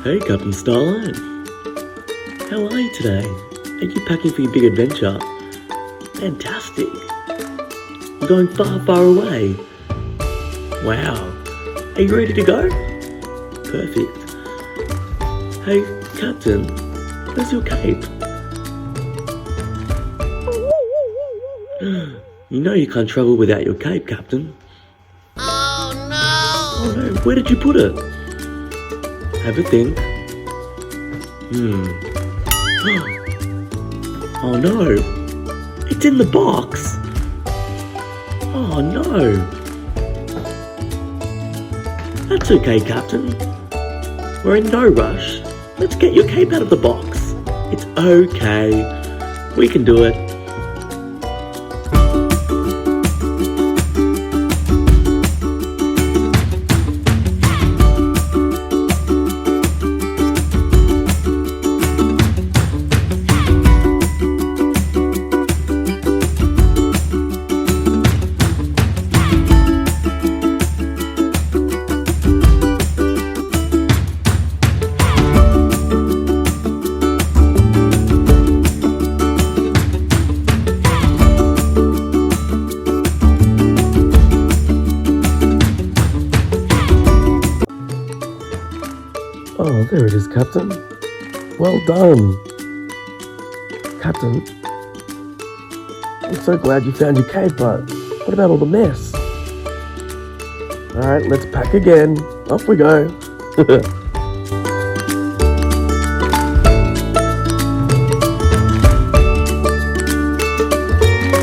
Hey, Captain Starlight. How are you today? Are you packing for your big adventure? Fantastic. You're going far, far away. Wow. Are you ready to go? Perfect. Hey, Captain, where's your cape? You know you can't travel without your cape, Captain. Oh no, where did you put it? Have a think. Oh no, it's in the box. Oh no. That's okay, Captain. We're in no rush. Let's get your cape out of the box. It's okay. We can do it. Oh, there it is, Captain. Well done. Captain, I'm so glad you found your cape, but what about all the mess? Alright, let's pack again. Off we go.